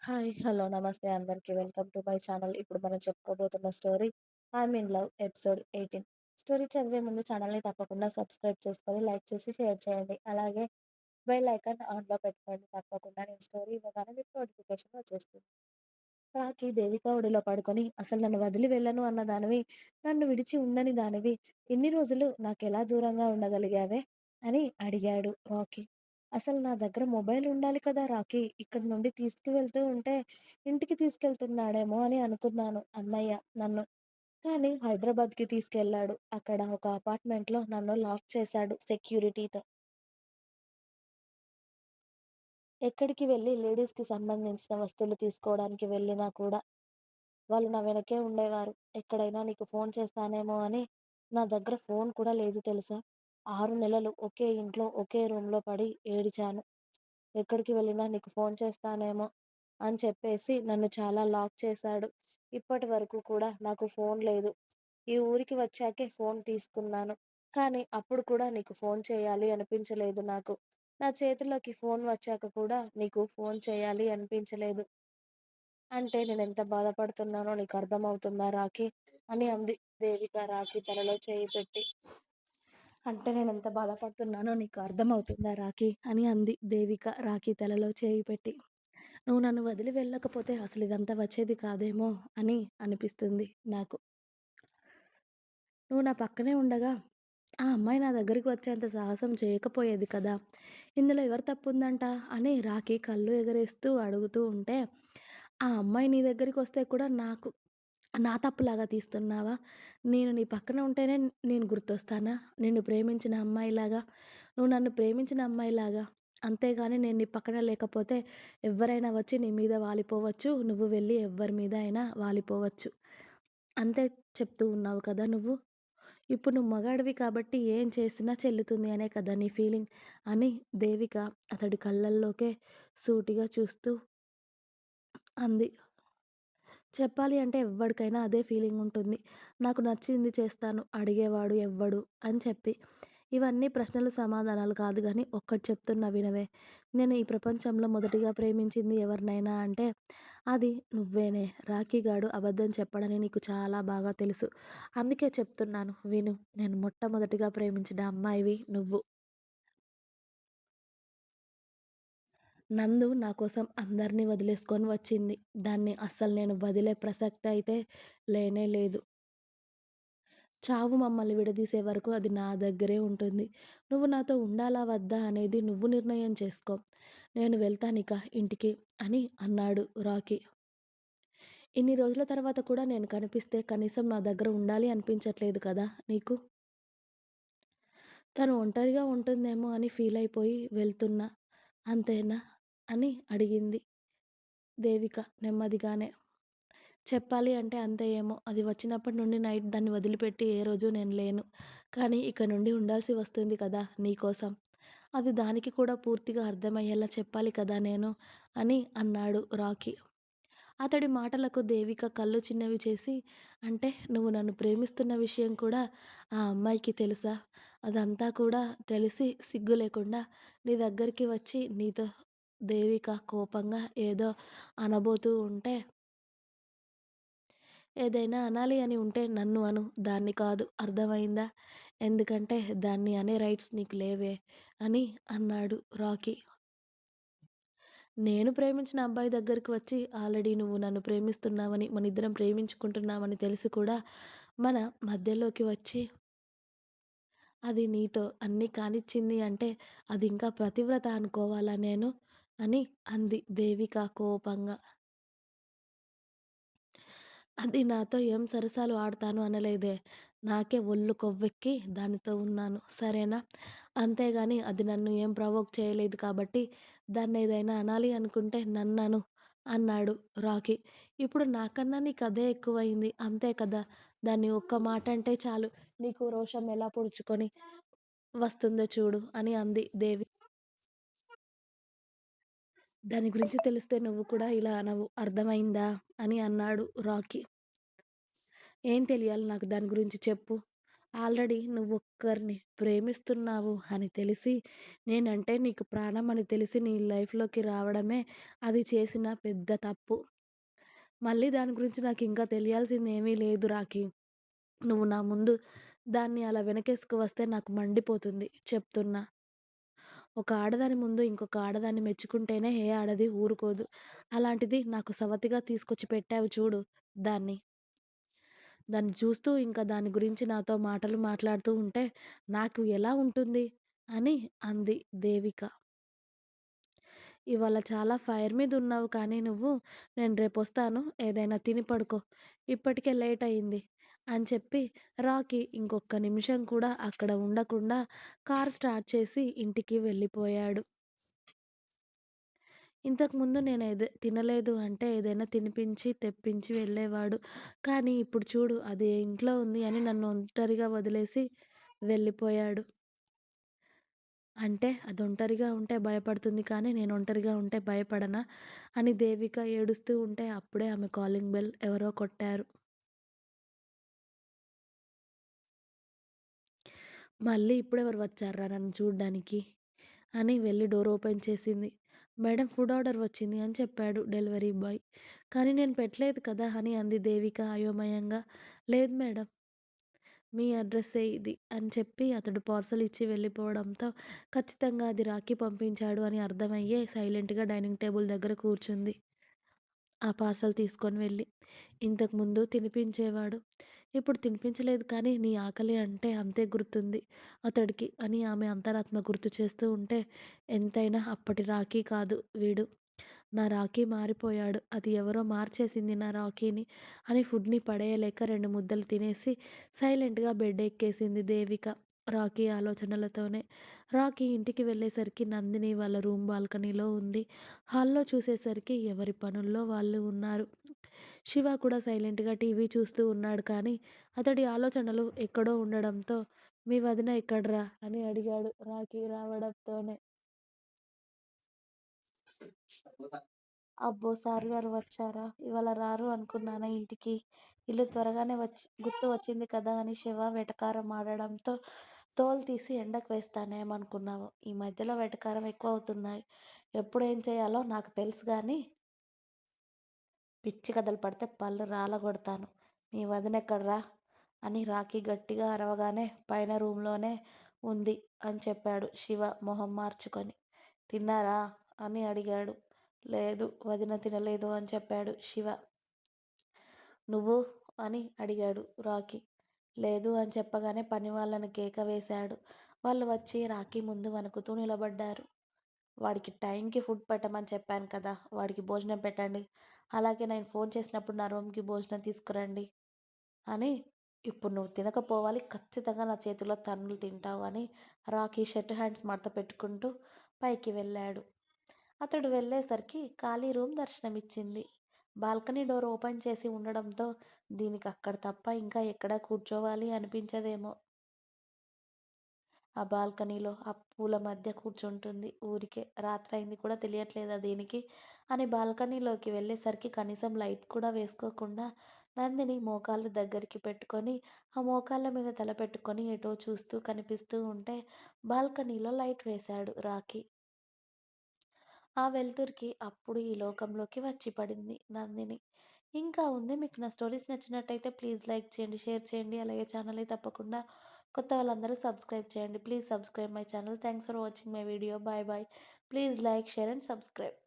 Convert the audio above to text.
Hi. Hello. నమస్తే అందరికి. Welcome to my channel. ఇప్పుడు మనం చెప్పుకోబోతున్న story 'I'm in love' episode 18. Story చదివే ముందు ఛానల్‌ని తప్పకుండా సబ్స్క్రైబ్ చేసుకొని, లైక్ చేసి, షేర్ చేయండి. అలాగే బెల్ ఐకాన్ ఆన్‌లో పెట్టుకోండి. తప్పకుండా నేను స్టోరీ ఇవ్వగానే మీకు నోటిఫికేషన్ వచ్చేస్తుంది. రాఖీ దేవిక ఒడిలో పడుకొని, "అసలు నన్ను వదిలి వెళ్ళను అన్న దానివి, నన్ను విడిచి ఉండని దానివి, ఇన్ని రోజులు నాకెలా దూరంగా ఉండగలిగావే?" అని అడిగాడు రాకీ. "అసలు నా దగ్గర మొబైల్ ఉండాలి కదా రాకీ! ఇక్కడి నుండి తీసుకువెళ్తూ ఉంటే, ఇంటికి తీసుకెళ్తున్నాడేమో అని అనుకున్నాను అన్నయ్య నన్ను. కానీ హైదరాబాద్‌కి తీసుకెళ్ళాడు. అక్కడ ఒక అపార్ట్మెంట్‌లో నన్ను లాక్ చేశాడు సెక్యూరిటీతో. ఎక్కడికి వెళ్లి లేడీస్‌కి సంబంధించిన వస్తువులు తీసుకోవడానికి వెళ్ళినా కూడా వాళ్ళు నా వెనకే ఉండేవారు. ఎక్కడైనా నీకు ఫోను చేస్తానేమో అని నా దగ్గర ఫోను కూడా లేదు తెలుసా? 6 నెలలు ఒకే ఇంట్లో, ఒకే రూమ్‌లో పడి ఏడిచాను. ఎక్కడికి వెళ్ళినా నీకు ఫోను చేస్తానేమో అని చెప్పేసి నన్ను చాలా లాక్ చేశాడు. ఇప్పటి వరకు కూడా నాకు ఫోను లేదు. ఈ ఊరికి వచ్చాకే ఫోను తీసుకున్నాను. కానీ అప్పుడు కూడా నీకు ఫోను చేయాలి అనిపించలేదు నాకు. నా చేతిలోకి ఫోను వచ్చాక కూడా నీకు ఫోను చేయాలి అనిపించలేదు. అంటే నేనెంత బాధపడుతున్నానో నీకర్థమవుతుందా రాఖీ? అని అంది దేవిక రాఖీ తలలో చేయి పెట్టి. అంటే నేనెంత బాధపడుతున్నానో నీకు అర్థమవుతుందా రాఖీ? అని అంది దేవిక రాఖీ తలలో చేయి పెట్టి. నువ్వు నన్ను వదిలి వెళ్ళకపోతే అసలిదంతా వచ్చేది కాదేమో అని అనిపిస్తుంది నాకు. నువ్వు నా పక్కనే ఉండగా ఆ అమ్మాయి నా దగ్గరికి వచ్చేంత సాహసం చేయకపోయేది కదా! ఇందులో ఎవరి తప్పుందంట? అని రాఖీ కళ్ళు ఎగరేస్తూ అడుగుతూ ఉంటే, ఆ అమ్మాయి నీ దగ్గరికొస్తే కూడా నా తప్పులాగా తీస్తున్నావా? నేను నీ పక్కన ఉంటేనే నేను గుర్తొస్తానా? నిన్ను ప్రేమించిన అమ్మాయిలాగా, నువ్వు నన్ను ప్రేమించిన అమ్మాయిలాగా. అంతేగాని నేను నీ పక్కన లేకపోతే ఎవ్వరైనా వచ్చి నీ మీద వాలిపోవచ్చు. నువ్వు వెళ్ళి ఎవ్వరి మీద అయినా వాలిపోవచ్చు. అంతే చెప్తూ ఉన్నావు కదా నువ్వు. ఇప్పుడు నువ్వు మగాడివి కాబట్టి ఏం చేసినా చెల్లుతుంది అనే కదా నీ ఫీలింగ్ అని దేవిక అతడి కళ్ళల్లోకే సూటిగా చూస్తూ అంది. చెప్పాలి అంటే ఎవ్వడికైనా అదే ఫీలింగ్ ఉంటుంది. నాకు నచ్చింది చేస్తాను, అడిగేవాడు ఎవ్వడు అని చెప్పి. ఇవన్నీ ప్రశ్నలు సమాధానాలు కాదు గానీ, ఒక్కటి చెప్తున్నా వినవే. నేను ఈ ప్రపంచంలో మొదటిగా ప్రేమించింది ఎవరినైనా అంటే అది నువ్వేనే. రాఖీగాడు అబద్ధం చెప్పడని నీకు చాలా బాగా తెలుసు. అందుకే చెప్తున్నాను విను. నేను మొట్టమొదటిగా ప్రేమించిన అమ్మాయివి నువ్వు. నందు నా కోసం అందరిని వదిలేసుకొని వచ్చింది. దాన్ని అస్సలు నేను వదిలే ప్రసక్తే అయితే లేనే లేదు. చావు మమ్మల్ని విడదీసే వరకు అది నా దగ్గరే ఉంటుంది. నువ్వు నాతో ఉండాలా వద్దా అనేది నువ్వు నిర్ణయం చేసుకో. నేను వెళ్తానిక ఇంటికి అని అన్నాడు రాకీ. ఇన్ని రోజుల తర్వాత కూడా నేను కనిపిస్తే కనీసం నా దగ్గర ఉండాలి అనిపించట్లేదు కదా నీకు? తను ఒంటరిగా ఉంటుందేమో అని ఫీలయిపోయి వెళ్తున్నా. అంతేనా? అని అడిగింది దేవిక నెమ్మదిగానే. చెప్పాలి అంటే అంతే ఏమో! అది వచ్చినప్పటి నుండి నైట్ దాన్ని వదిలిపెట్టి ఏ రోజు నేను లేను. కానీ ఇక నుండి ఉండాల్సి వస్తుంది కదా నీకోసం. అది దానికి కూడా పూర్తిగా అర్థమయ్యేలా చెప్పాలి కదా నేను అని అన్నాడు రాకీ. అతడి మాటలకు దేవిక కళ్ళు చిన్నవి చేసి, అంటే నువ్వు నన్ను ప్రేమిస్తున్న విషయం కూడా ఆ అమ్మాయికి తెలుసా? అదంతా కూడా తెలిసి సిగ్గు లేకుండా నీ దగ్గరికి వచ్చి నీతో దేవిక కోపంగా ఏదో అనబోతూ ఉంటే ఏదైనా అనాలి అని ఉంటే నన్ను అను. దాన్ని కాదు. అర్థమైందా? ఎందుకంటే దాన్ని అనే రైట్స్ నీకు లేవే అని అన్నాడు రాకీ. నేను ప్రేమించిన అబ్బాయి దగ్గరికి వచ్చి ఆల్రెడీ నువ్వు నన్ను ప్రేమిస్తున్నావని, మనిద్దరం ప్రేమించుకుంటున్నామని తెలిసి కూడా మన మధ్యలోకి వచ్చి అది నీతో అన్నీ కానిచ్చింది అంటే అది ఇంకా పతివ్రత అనుకోవాలా నేను? అని అంది దేవిక కోపంగా. అది నాతో ఏం సరసాలు ఆడతాను అనలేదే. నాకే ఒళ్ళు కొవ్వెక్కి దానితో ఉన్నాను. సరేనా? అంతేగాని అది నన్ను ఏం ప్రవోక్ చేయలేదు కాబట్టి దాన్నేదైనా అనాలి అనుకుంటే నన్నను అన్నాడు రాకీ. ఇప్పుడు నాకన్నా నీకదే ఎక్కువయింది. అంతే కదా! దాన్ని ఒక్క మాట అంటే చాలు నీకు రోషం ఎలా పొడుచుకొని వస్తుందో చూడు అని అంది దేవి. దాని గురించి తెలిస్తే నువ్వు కూడా ఇలా అనవు. అర్థమైందా? అని అన్నాడు రాకీ. ఏం తెలియాలి నాకు దాని గురించి చెప్పు? ఆల్రెడీ నువ్వొక్కరిని ప్రేమిస్తున్నావు అని తెలిసి, నేనంటే నీకు ప్రాణం అని తెలిసి నీ లైఫ్‌లోకి రావడమే అది చేసిన పెద్ద తప్పు. మళ్ళీ దాని గురించి నాకింకా తెలియాల్సిందేమీ లేదు రాఖీ. నువ్వు నా ముందు దాన్ని అలా వెనకేసుకు వస్తే నాకు మండిపోతుంది చెప్తున్నా. ఒక ఆడదాని ముందు ఇంకొక ఆడదాన్ని మెచ్చుకుంటేనే ఏ ఆడది ఊరుకోదు. అలాంటిది నాకు సవతిగా తీసుకొచ్చి పెట్టావు చూడు దాన్ని. దాన్ని చూస్తూ ఇంకా దాని గురించి నాతో మాటలు మాట్లాడుతూ ఉంటే నాకు ఎలా ఉంటుంది అని అంది దేవిక. ఇవాళ చాలా ఫైర్ మీద ఉన్నావు కానీ నువ్వు, నేను రేపొస్తాను ఏదైనా తిని పడుకో. ఇప్పటికే లేట్ అయింది అని చెప్పి రాకీ ఇంకొక్క నిమిషం కూడా అక్కడ ఉండకుండా కార్ స్టార్ట్ చేసి ఇంటికి వెళ్ళిపోయాడు. ఇంతకుముందు నేను తినలేదు అంటే ఏదైనా తినిపించి, తెప్పించి వెళ్ళేవాడు. కానీ ఇప్పుడు చూడు అది ఇంట్లో ఉంది అని నన్ను ఒంటరిగా వదిలేసి వెళ్ళిపోయాడు. అంటే అది ఒంటరిగా ఉంటే భయపడుతుంది కానీ నేను ఒంటరిగా ఉంటే భయపడనా? అని దేవిక ఏడుస్తూ ఉంటే అప్పుడే ఆమె కాలింగ్ బెల్ ఎవరో కొట్టారు. మళ్ళీ ఇప్పుడెవరు వచ్చార్రా నన్ను చూడ్డానికి? అని వెళ్ళి డోర్ ఓపెన్ చేసింది. మేడం ఫుడ్ ఆర్డర్ వచ్చింది అని చెప్పాడు డెలివరీ బాయ్. కానీ నేను పెట్టలేదు కదా! అని అంది దేవిక అయోమయంగా. లేదు మేడం. మీ అడ్రస్సే ఇది అని చెప్పి అతడు పార్సల్ ఇచ్చి వెళ్ళిపోవడంతో ఖచ్చితంగా అది రాఖీ పంపించాడు అని అర్థమయ్యే సైలెంట్‌గా డైనింగ్ టేబుల్ దగ్గర కూర్చుంది. ఆ పార్సల్ తీసుకొని వెళ్ళి. ఇంతకుముందు తినిపించేవాడు. ఇప్పుడు తినిపించలేదు కానీ నీ ఆకలి అంటే అంతే గుర్తుంది అతడికి అని ఆమె అంతరాత్మ గుర్తు చేస్తూ ఉంటే ఎంతైనా అప్పటి రాఖీ కాదు వీడు. నా రాఖీ మారిపోయాడు. అది ఎవరో మార్చేసింది నా రాఖీని అని ఫుడ్‌ని పడేయలేక 2 ముద్దలు తినేసి సైలెంట్‌గా బెడ్ ఎక్కేసింది దేవిక. రాకీ ఆలోచనలతోనే. రాకీ ఇంటికి వెళ్ళేసరికి నందిని వాళ్ళ రూమ్ బాల్కనీలో ఉంది. హాల్‌లో చూసేసరికి ఎవరి పనుల్లో వాళ్ళు ఉన్నారు. శివ కూడా సైలెంట్‌గా టీవీ చూస్తూ ఉన్నాడు కానీ అతడి ఆలోచనలు ఎక్కడో ఉండడంతో "మీ వదిన ఎక్కడ్రా?" అని అడిగాడు రాకీ రావడంతోనే. అబ్బో! సార్ గారు వచ్చారా? ఇవాళ రారు అనుకున్నానా ఇంటికి. ఇల్లు త్వరగానే గుర్తు వచ్చింది కదా అని శివ వెటకారం ఆడడంతో తోలు తీసి ఎండకు వేస్తానేమనుకున్నావు. ఈ మధ్యలో వెటకారం ఎక్కువవుతున్నాయి. ఎప్పుడేం చేయాలో నాకు తెలుసు గానీ, పిచ్చి కథలు పడితే పళ్ళు రాలగొడతాను. మీ వదినెక్కడ్రా? అని రాఖీ గట్టిగా అరవగానే పైన రూమ్‌లోనే ఉంది అని చెప్పాడు శివ మొహం మార్చుకొని. తిన్నారా? అని అడిగాడు. లేదు వదిన తినలేదు అని చెప్పాడు శివ. నువ్వు? అని అడిగాడు రాకీ. లేదు అని చెప్పగానే పనివాళ్ళని కేక వేశాడు. వాళ్ళు వచ్చి రాకీ ముందు వణుకుతూ నిలబడ్డారు. వాడికి టైంకి ఫుడ్ పెట్టమని చెప్పాను కదా! వాడికి భోజనం పెట్టండి. అలాగే నేను ఫోన్ చేసినప్పుడు నా రూమ్‌కి భోజనం తీసుకురండి అని. ఇప్పుడు నువ్వు తినకపోవాలి. ఖచ్చితంగా నా చేతిలో తన్నులు తింటావు అని రాకీ షర్ట్ హ్యాండ్స్ మడత పెట్టుకుంటూ పైకి వెళ్ళాడు. అతడు వెళ్ళేసరికి ఖాళీ రూమ్ దర్శనమిచ్చింది. బాల్కనీ డోర్ ఓపెన్ చేసి ఉండడంతో దీనికి అక్కడ తప్ప ఇంకా ఎక్కడ కూర్చోవాలి అనిపించదేమో. ఆ బాల్కనీలో ఆ పూల మధ్య కూర్చుంటుంది ఊరికే. రాత్రయింది కూడా తెలియట్లేదా దీనికి? అని బాల్కనీలోకి వెళ్ళేసరికి కనీసం లైట్ కూడా వేసుకోకుండా నందిని మోకాళ్ళు దగ్గరికి పెట్టుకొని, ఆ మోకాళ్ళ మీద తల పెట్టుకొని ఎటో చూస్తూ కనిపిస్తూ ఉంటే బాల్కనీలో లైట్ వేశాడు రాకీ. ఆ వెలుతురికి అప్పుడు ఈ లోకంలోకి వచ్చి పడింది నందిని. ఇంకా ఉంది. మీకు నా స్టోరీస్ నచ్చినట్టయితే ప్లీజ్ లైక్ చేయండి, షేర్ చేయండి. అలాగే ఛానల్‌ని తప్పకుండా కొత్త వాళ్ళందరూ సబ్స్క్రైబ్ చేయండి. Please subscribe my channel. Thanks for watching my video. Bye bye. Please like, share and subscribe.